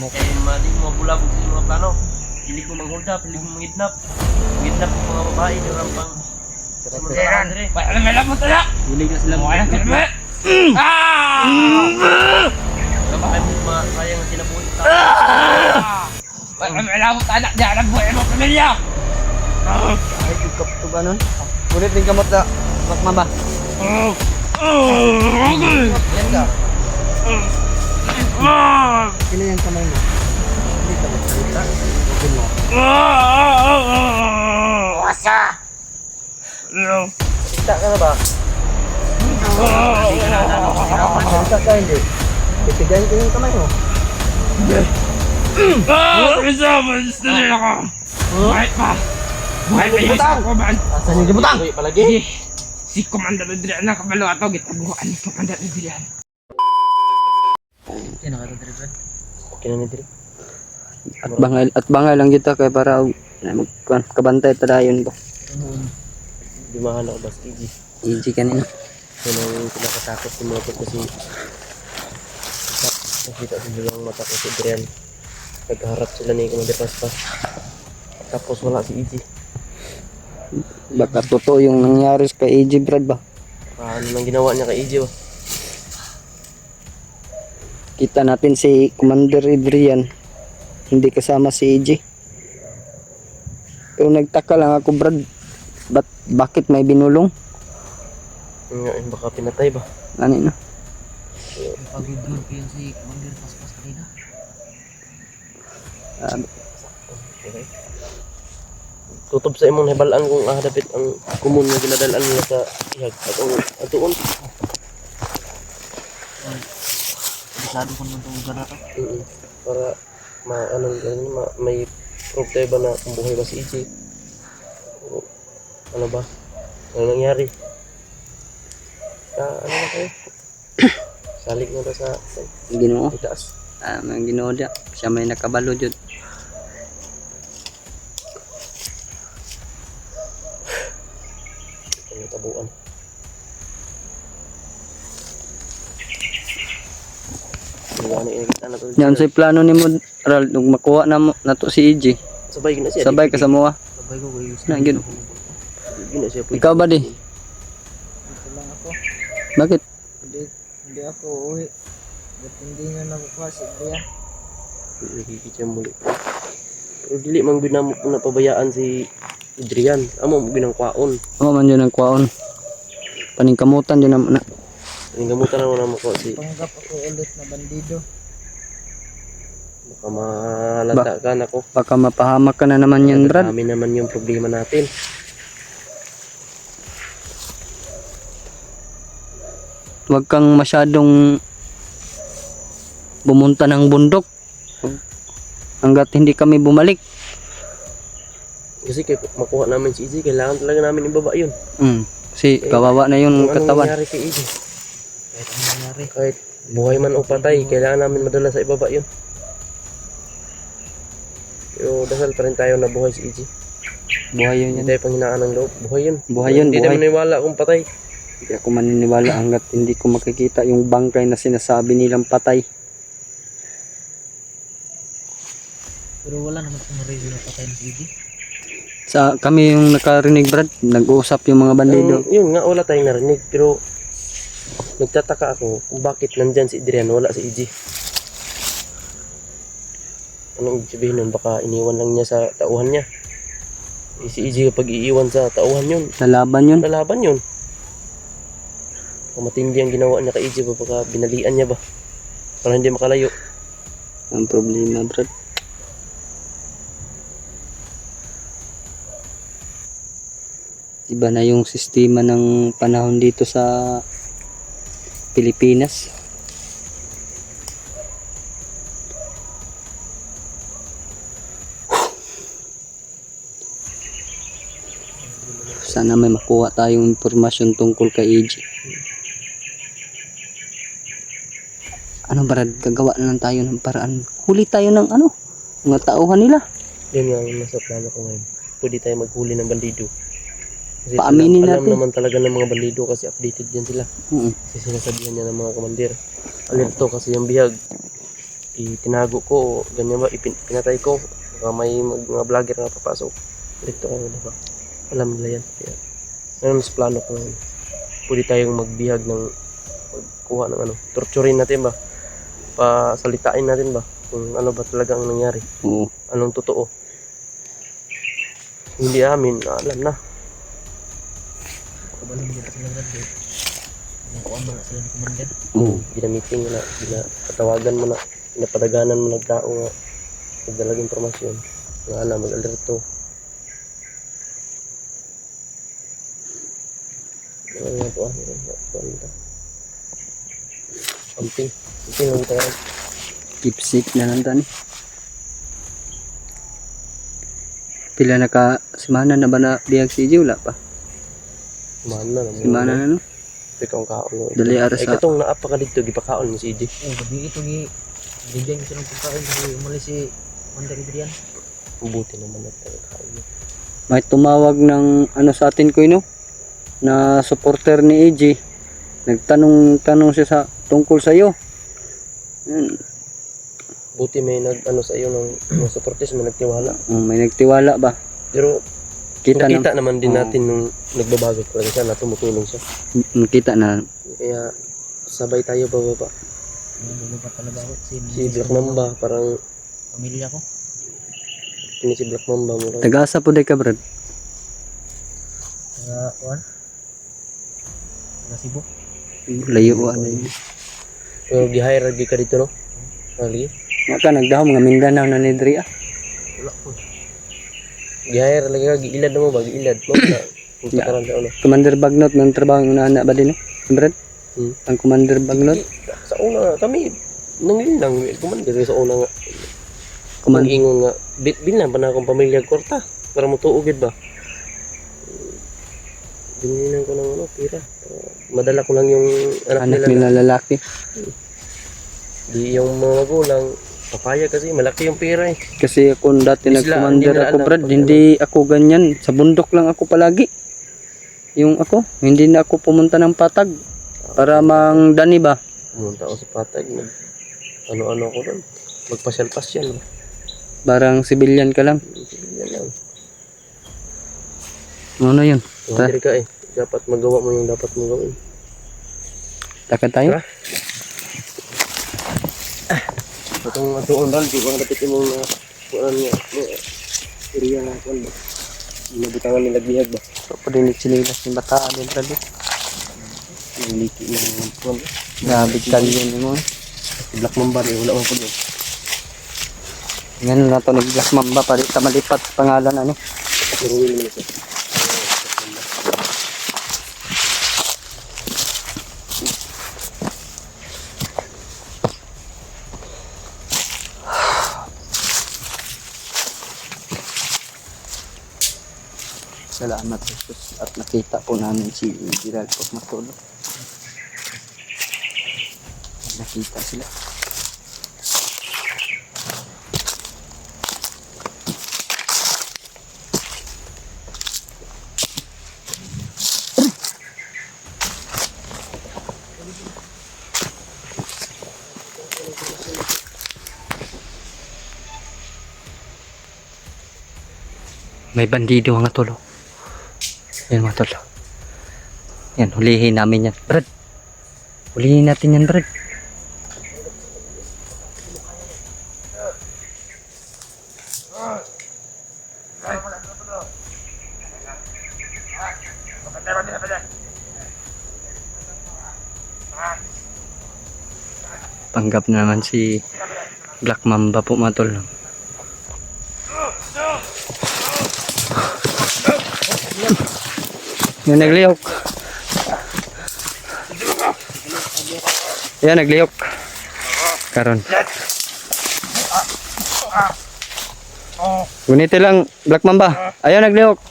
Kaya mali mga bulabog sa mga plano. Pili ko manghulda, pili ko mangidnap. Mangidnap ng mga babae, di orang pang sumuntahan dire. Alam mo lang mo tala. Huli ka sila. Wala ka naman. Kapag mo sayang ang sinabuhay sa tao. Alam mo lang mo tala. Diyan ang buhay mo pamilya. Ay, ikap to ba nun? Ulit din kamot na. Bakma ba? Yan ka. Sino yung kamay mo? Hindi ka magsalita. Huwag mo. Wasa. Kita ka na ba? Kita ka hindi. Titigayin ko yung kamay mo. Isa mo. Gusto nila ko. Buhay pa. Buhay pa yung isa ko man. Asan yung libutang? Palagi. Si Commander Adrian na kabalo ato. Gitabuhan ni Commander Adrian. Okay na dire. At bangal lang kita kay para kabantay tadayon ba. Di mahal ako basta easy. Easy kanina. Yun ang pinakatakot si Moto kasi nakita sa nilang mata ko si Adrian. Nagharap sila ni Commander Paspas. Tapos wala si EG. Baka totoo yung nangyari kay AJ Brad ba? Ano nang ginawa niya kay EG ba? Kita natin si Commander Adrian. Hindi kasama si AJ. Pero nagtaka lang ako Brad. Bakit may binulong? Ngayon baka pinatay ba? Ano na? Pag-ignore ko yun si Commander Paspas kanina. Okay. Tutob sa imong hibalaan kung dapit ang kumun nga ginadalan nila sa ihag at ang atuon. Bisado ko nung lugar na to. Para may proof tayo ba na kung buhay ba si EJ? O, ano ba? Ano nangyari? Ano na kayo? Salig na ba sa Ginoo. itaas? Ang Ginoo dia. Siya may nakabalo jud. Ang tabuan. Yan sa plano ni mo Ral nung makuha na mo nato si EJ. Sabay gina siya. Sabay ka sa moa. Sabay ko kayo. Na gid. Gina siya po. Ikaw ba di? Ito lang ako. Bakit? Hindi ako uuwi. Ba't hindi nyo nakukuha si Adrian? Nakikita muli. Pero dili man ginamo napabayaan si Adrian. Amo mo ginang kwaon. Oo man yun ang kwaon. Paningkamutan yun naman na. Ang gamutan na mo na mo ko si Panggap ako ulit na bandido. baka mahalata ka na ko. Baka mapahamak ka na naman yan Brad. Kami naman yung problema natin. Huwag kang masyadong bumunta ng bundok. Hanggat hindi kami bumalik. Kasi kay makuha namin si EJ, kailangan talaga namin ibaba yun. Kasi kawawa na yung Kung anong katawan. nangyari kay EJ. Kahit anong nangyari. Kahit buhay man o patay, kailangan namin madala sa ibaba yun. Pero dasal pa rin tayo na buhay si EJ. Buhay yun Hindi yan. tayo panghinaan ng loob. Buhay yun. Buhay yun, Hindi buhay. tayo maniwala kung patay. Hindi ako maniniwala hanggat hindi ko makikita yung bangkay na sinasabi nilang patay. Pero wala naman kung reason na patay na si EJ. Sa kami yung nakarinig Brad, nag-uusap yung mga bandido. Yun nga, wala tayong narinig. Pero nagtataka ako kung bakit nandyan si Adrian, wala si EJ. Anong ibig sabihin nun? Baka iniwan lang niya sa tauhan niya. Si EJ kapag iiwan sa tauhan yun, Lalaban yun. lalaban yun. Kung matindi ang ginawa niya kay EJ ba, baka binalian niya ba? Para hindi makalayo. Ang problema Brad. Iba na yung sistema ng panahon dito sa Pilipinas. Sana may makuha tayong impormasyon tungkol kay EJ. Ano Brad, gagawa na lang tayo ng paraan. Huli tayo ng mga tauhan nila. Yun nga ang nasa plano ko ngayon. Pwede tayo maghuli ng bandido. Kasi Paaminin alam natin. naman talaga ng mga bandido kasi updated yan sila. Mm. Kasi sinasabihan niya ng mga komandir. Alerto kasi yung bihag. itinago ko, ganyan ba, pinatay ko, baka may mga vlogger na papasok. Dito ako, diba? Alam nila yan. Kaya, ano mas plano ko, pwede tayong magbihag ng, magkuha ng ano, torturin natin ba? Pasalitain natin ba? Kung ano ba talaga ang nangyari. Oo. Anong totoo. Hindi amin, alam na. Kabalang nila sila grande. Nakuha mo na sila ng commander. Oo. Ginamiting mo na, ginapatawagan mo na, ginapadaganan mo ng tao nga, nagdalag impormasyon. Nga alam, mag-alerto. Ano nga po, ano ito? Camping lang tayo. Keep safe na lang tani. Pila na ka semana na ba na biyag si EJ? Wala pa. Semana na. Semana na no? Ikaw ang kaon. Dali ara Ay sa katong naapa ka dito, gipakaon ni si EJ. Gabi ito bigyan ko siya ng pagkain kasi umalis si Commander Adrian. Buti naman at kaon. may tumawag ng ano sa atin ko na supporter ni EJ. Nagtanong siya sa tungkol sa iyo. Buti may nag-ano sa iyo ng mga supporters, may nagtiwala. May nagtiwala ba? Pero Kita nakita na, naman din natin nung nagbabago talaga siya na tumutulong siya. kita na. Kaya sabay tayo bababa. Ano ba talaga ako? Si Black Mamba, parang Pamilya ko. ini si Black Mamba mo. Tagasa po day ka, Brad. Kuan? Taga Cebu. Layo ano yun. Pero gi-hire di ka dito, no? Lagi. Nga ka nagdahom nga Mindanao na ni Dria. Wala po. Gi-hire lagi ka, giilad mo ba? Giilad mo na. Punta ka lang sa ano. Commander Bagnot ng trabaho ng anak ba din Brad? Ang Commander Bagnot. Sa una, kami, nangin lang, kumandir sa una nga. Command Ingon nga, bilang pa na akong pamilya kwarta, para mo tuugid ba? Bininan ko ng ano, pira. Madala ko lang yung anak nila. nila lalaki. Di yung mga magulang, papaya kasi, malaki yung pira eh. Kasi ako dati Sila, nag-commander hindi nila ako, alam Brad, pag hindi ako ganyan. Sa bundok lang ako palagi. Yung ako, hindi na ako pumunta ng patag para mangdani ba. Pumunta ako sa patag, ano-ano ko doon. Magpasyal-pasyal. Parang civilian ka lang. Yan lang. Ano yun? Kumandir ka eh. Dapat magawa mo yung dapat mong gawin. Lakad tayo? Tara. Itong atuon ral, di ba dapat yung mga kuan niya. Area na kuan ba? Inabutangan nila bihag ba? So, padinig sinilas yung bataan yung Brad. Yung liki ng kuan. Nabigtan yun mo. Si Black Mamba rin, wala ko doon. Ngayon na ito, nag-Black Mamba pa rin. Malipat pangalan ano. Pero will mo siya. Salamat Jesus at nakita po namin si Gerald po matulog. Nakita sila. May bandido mga tolo. Yan mga tolo. Yan, hulihin namin yan. Brad. Hulihin natin yan, Brad. Panggap na naman si Black Mamba po mga tolo. Yung nagliyok. Yan, nagliyok. Karon. Gunito lang, Black Mamba. Ayaw, nagliyok.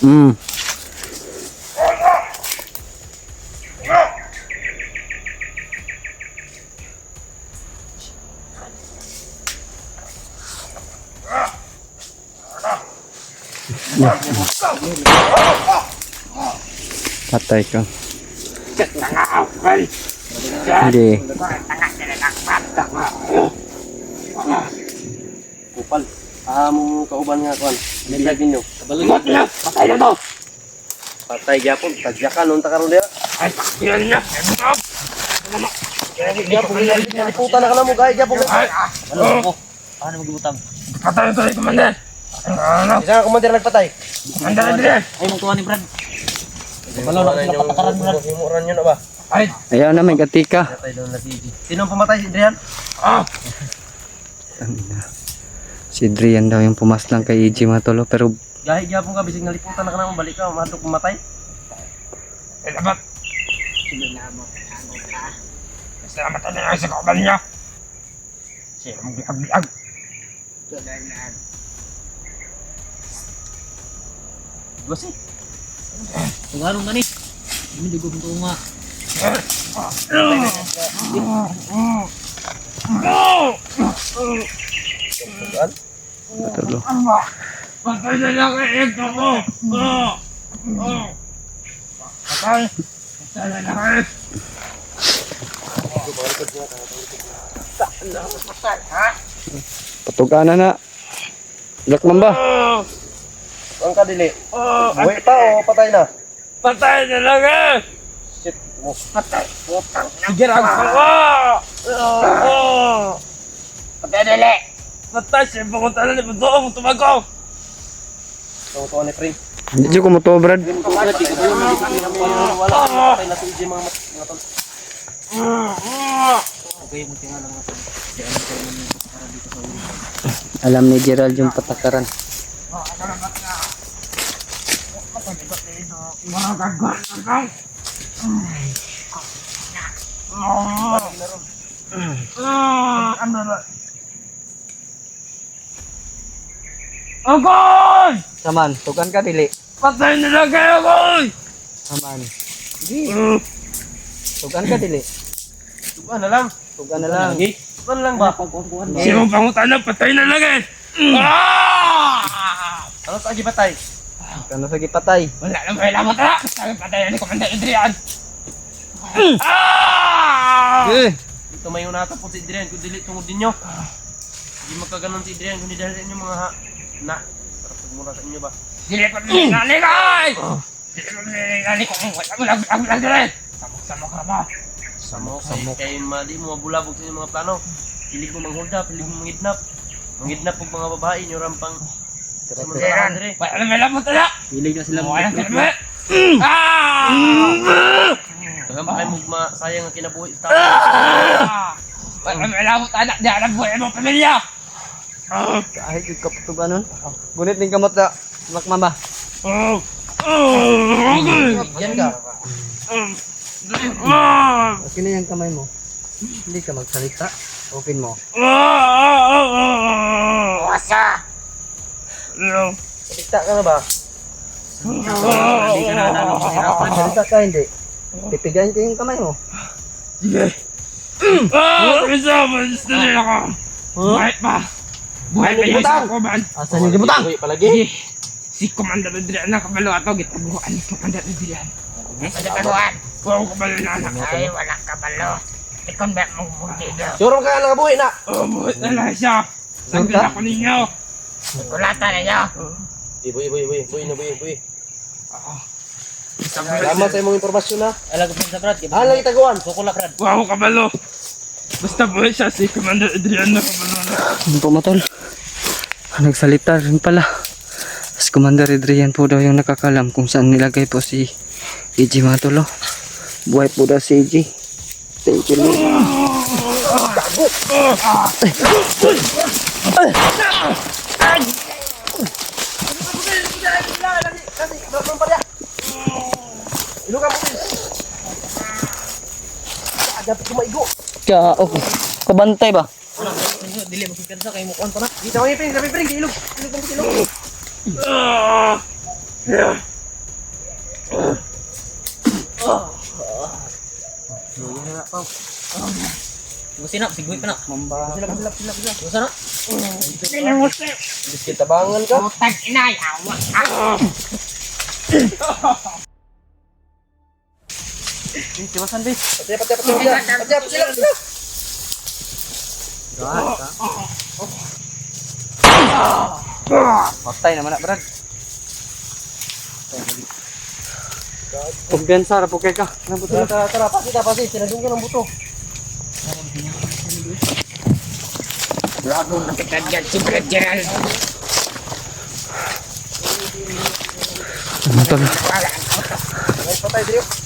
Hmm. Patay ka. Tanga, okay. Hindi. Tanga sila ng bata. Kupal. Mong kauban nga kuan. Bilag ninyo. Balunod na. Patay na to. Patay gyapon, tagyakan unta karon dia. Ay, yan niya. Gyapon naliputan na kana mo gay gyapon. Ay, Paano mag-utang? patay ito, Commander. Ano? Isa ka komander nagpatay. Commander Adrian. Ay, mong tuwa ni Brad. Wala na sila patakaran mo na. Himuran nyo na ba? Ay, Ayaw na, may katika. Patay daw na si EJ. Sinong pumatay si Adrian? Si Drian daw yung pumaslang kay EJ mga tolo. Pero Gahi gyapon ka bisig naliputan na kana mo balik ka mahadlok pumatay. salamat. Salamat na lang sa kauban niya. Sila mong biag-biag. Gosi. Tugarong na ni. Hindi dugo kong tuwa nga. tolo. Patay na lang kay Ito ko. Patay. Patay na lang kay Patuganan na. Lakman ba? Ang kadili. Buhay pa o patay na? Patay na lang eh! Shit mo. Patay! Putang sige lang ako! Patay dali! Patay siya! Pakunta na ni Budoong! Tumago! Tuwa ni Pring. Hindi ko mo to, Brad. Wala patay na si EJ mga tol. Okay, yung tingala mga tao. Di ano kayo naman para dito sa ulo. Alam ni Gerald yung patakaran. Mga gagawin! Ano na? Agoy! Saman, tugan ka dili. Patay na lang kayo, Agoy! Saman. Tugan ka dili. Tugan na lang. Tugan na lang. Tugan lang ba? Sino pangutan na patay na lang eh! Ano sa patay? Kano sa gipatay? Wala nang kailangan na! Patay na ni Commander Adrian! Dito may unatapon si Adrian kung dili tungod ninyo. Hindi magkaganon si Adrian kung di dahil inyo mga na. Para pagmura sa inyo ba? Dili ko nilali ko! Dili ko nilali ko! Wala mo lang dili! Samok ka ba? Samok. Kaya mali mo mabulabog sa inyong mga plano. Pilig mo manghulda, pilig mo mangidnap. Mangidnap po mga babae, nyo rampang sumundahan dire. Wala nang kailangan na! Pilig na sila Wala nang kailangan! Kagam pa kayo sayang ang kinabuhi. Wala nang kailangan na! Di alam buhay mo pamilya! Kahit yung kapatuganon. Gunit din kamot na. Lakman ba? Yan ka. Okay na yung kamay mo. Hindi ka magsalita. Open mo. Wasa! Salita ka na ba? Hindi ka na nanalo sa hirapan. Salita ka hindi. Pipigayin ko yung kamay mo. Sige! Kasama! Gusto nila ako! Buhay pa! Buhay pa yung isa ko man! Asan yung gibutang? Uy, palagi. Si Commander Adrian na kabalo ato gitabuhan ni Commander Adrian. Sa gitabuhan! Wow, kabalo na anak! Ay, walang kabalo! Ikon ba mong buhay daw? Surong ka nga nakabuhi na. Buhay na lang siya! Sabi ako ninyo! Kulata ninyo! Buhi. Salamat sa imong impormasyon na. Alam ko sa Brad. Alay taguan. Kukula Brad. Wow, kabalo! Basta buhay siya si Commander Adrian na kabalo na. Ano po matol? Nagsalita rin pala. Mas Commander Adrian po daw yung nakakalam kung saan nilagay po si EJ mga tolo. Buhay po daw si EJ. Thank you, Lord. Ilukan mo. Dapat kumaigo. Kabantay ba? Dili mo kumpiyansa kay mo kuan pa na. Di sa mga pring, ilog. Ilog. Gusto na, sigway pa na. Sila. Gusto na. Biskit tabangan ka. Putang inay! Awa! Tiwasan din. Pati sila. Patay naman na, Brad. Kumpiyansa, rapukay ka. Tara, pasi. Sinadunggan ang buto. Bago na kita dyan si Brad Gerald. Matol. Wala. Patay, Drio.